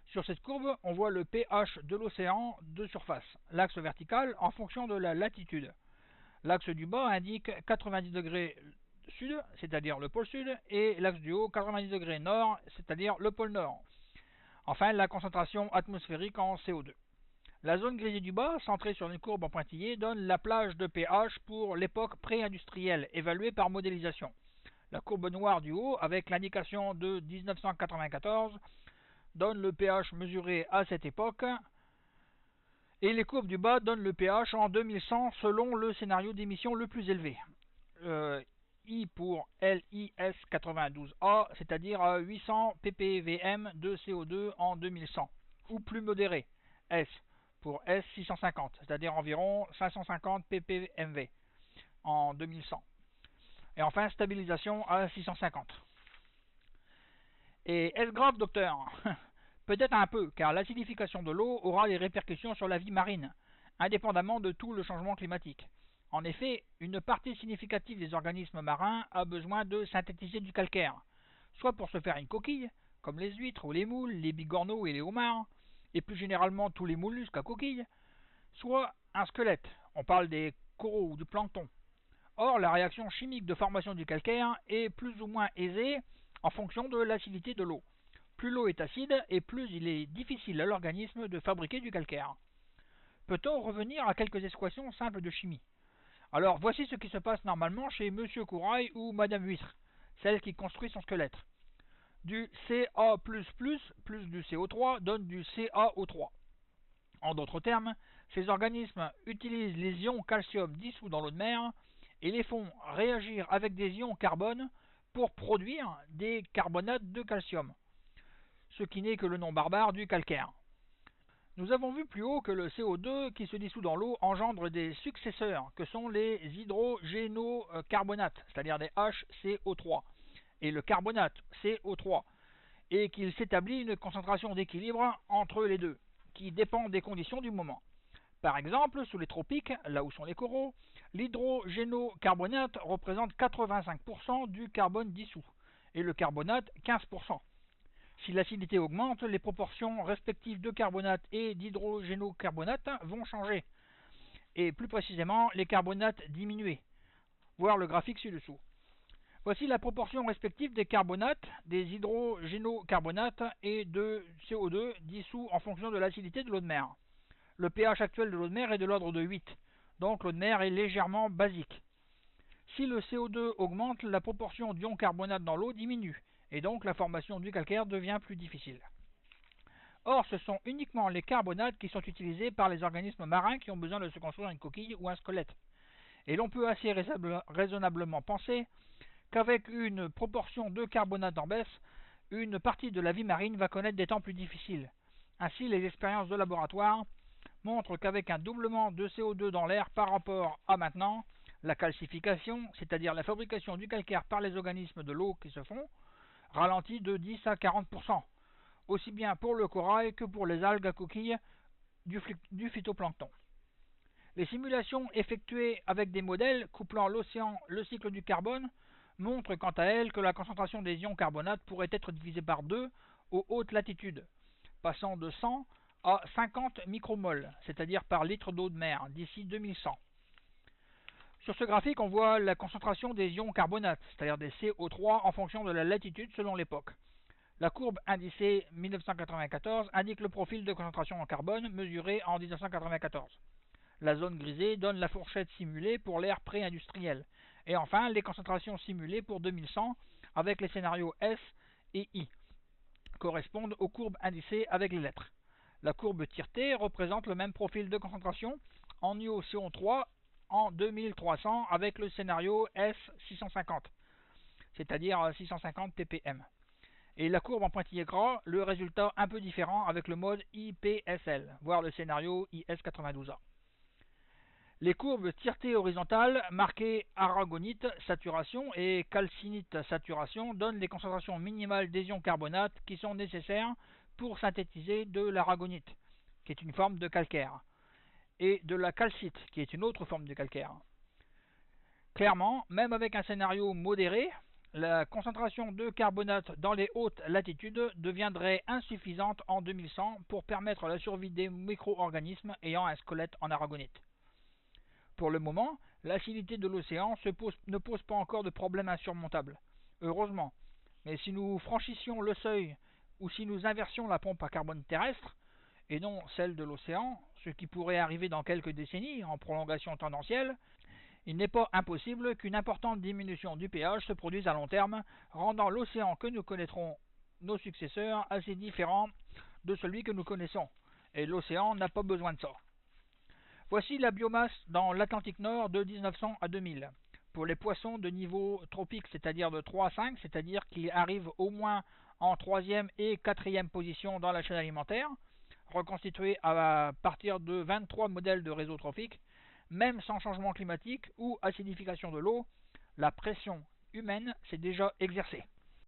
Sur cette courbe, on voit le pH de l'océan de surface, l'axe vertical en fonction de la latitude. L'axe du bas indique 90 degrés sud, c'est-à-dire le pôle sud, et l'axe du haut 90 degrés nord, c'est-à-dire le pôle nord. Enfin, la concentration atmosphérique en CO2. La zone grisée du bas, centrée sur une courbe en pointillé, donne la plage de pH pour l'époque pré-industrielle, évaluée par modélisation. La courbe noire du haut, avec l'indication de 1994, donne le pH mesuré à cette époque, et les courbes du bas donnent le pH en 2100 selon le scénario d'émission le plus élevé. I pour LIS92A, c'est-à-dire 800 ppvm de CO2 en 2100, ou plus modéré, S pour S650, c'est-à-dire environ 550 ppmv en 2100. Et enfin, stabilisation à 650. Et est-ce grave, docteur? Peut-être un peu, car l'acidification de l'eau aura des répercussions sur la vie marine, indépendamment de tout le changement climatique. En effet, une partie significative des organismes marins a besoin de synthétiser du calcaire, soit pour se faire une coquille, comme les huîtres ou les moules, les bigorneaux et les homards, et plus généralement tous les mollusques à coquilles, soit un squelette, on parle des coraux ou du plancton. Or, la réaction chimique de formation du calcaire est plus ou moins aisée en fonction de l'acidité de l'eau. Plus l'eau est acide et plus il est difficile à l'organisme de fabriquer du calcaire. Peut-on revenir à quelques équations simples de chimie? Alors voici ce qui se passe normalement chez Monsieur Corail ou Madame Huître, celle qui construit son squelette. Du Ca++ plus du CO3 donne du CaO3. En d'autres termes, ces organismes utilisent les ions calcium dissous dans l'eau de mer et les font réagir avec des ions carbone pour produire des carbonates de calcium, ce qui n'est que le nom barbare du calcaire. Nous avons vu plus haut que le CO2 qui se dissout dans l'eau engendre des successeurs que sont les hydrogénocarbonates, c'est-à-dire des HCO3, et le carbonate CO3, et qu'il s'établit une concentration d'équilibre entre les deux, qui dépend des conditions du moment. Par exemple, sous les tropiques, là où sont les coraux, l'hydrogénocarbonate représente 85% du carbone dissous, et le carbonate 15%. Si l'acidité augmente, les proportions respectives de carbonate et d'hydrogénocarbonate vont changer, et plus précisément les carbonates diminuer, voir le graphique ci-dessous. Voici la proportion respective des carbonates, des hydrogénocarbonates et de CO2 dissous en fonction de l'acidité de l'eau de mer. Le pH actuel de l'eau de mer est de l'ordre de 8, donc l'eau de mer est légèrement basique. Si le CO2 augmente, la proportion d'ions carbonate dans l'eau diminue, et donc la formation du calcaire devient plus difficile. Or, ce sont uniquement les carbonates qui sont utilisés par les organismes marins qui ont besoin de se construire une coquille ou un squelette. Et l'on peut assez raisonnablement penser qu'avec une proportion de carbonate en baisse, une partie de la vie marine va connaître des temps plus difficiles. Ainsi, les expériences de laboratoire montrent qu'avec un doublement de CO2 dans l'air par rapport à maintenant, la calcification, c'est-à-dire la fabrication du calcaire par les organismes de l'eau qui se font, ralentit de 10 à 40%, aussi bien pour le corail que pour les algues à coquilles du phytoplancton. Les simulations effectuées avec des modèles couplant l'océan le cycle du carbone montrent quant à elles que la concentration des ions carbonates pourrait être divisée par 2 aux hautes latitudes, passant de 100 à 50 micromoles, c'est-à-dire par litre d'eau de mer, d'ici 2100. Sur ce graphique, on voit la concentration des ions carbonates, c'est-à-dire des CO3 en fonction de la latitude selon l'époque. La courbe indicée 1994 indique le profil de concentration en carbone mesuré en 1994. La zone grisée donne la fourchette simulée pour l'ère pré-industrielle. Et enfin, les concentrations simulées pour 2100 avec les scénarios S et I correspondent aux courbes indicées avec les lettres. La courbe tirée représente le même profil de concentration en IOCO3 en 2300 avec le scénario S650, c'est-à-dire 650 ppm. Et la courbe en pointillé gras, le résultat un peu différent avec le mode IPSL, voire le scénario IS92A. Les courbes tiretées horizontales marquées aragonite saturation et calcinite saturation donnent les concentrations minimales des ions carbonates qui sont nécessaires pour synthétiser de l'aragonite, qui est une forme de calcaire, et de la calcite, qui est une autre forme de calcaire. Clairement, même avec un scénario modéré, la concentration de carbonate dans les hautes latitudes deviendrait insuffisante en 2100 pour permettre la survie des micro-organismes ayant un squelette en aragonite. Pour le moment, l'acidité de l'océan ne pose pas encore de problème insurmontable. Heureusement. Mais si nous franchissions le seuil ou si nous inversions la pompe à carbone terrestre, et non celle de l'océan, ce qui pourrait arriver dans quelques décennies en prolongation tendancielle, il n'est pas impossible qu'une importante diminution du pH se produise à long terme, rendant l'océan que nous connaîtrons nos successeurs assez différent de celui que nous connaissons. Et l'océan n'a pas besoin de ça. Voici la biomasse dans l'Atlantique Nord de 1900 à 2000. Pour les poissons de niveau tropique, c'est-à-dire de 3 à 5, c'est-à-dire qui arrivent au moins en 3e et 4e position dans la chaîne alimentaire, reconstituée à partir de 23 modèles de réseaux trophiques, même sans changement climatique ou acidification de l'eau, la pression humaine s'est déjà exercée.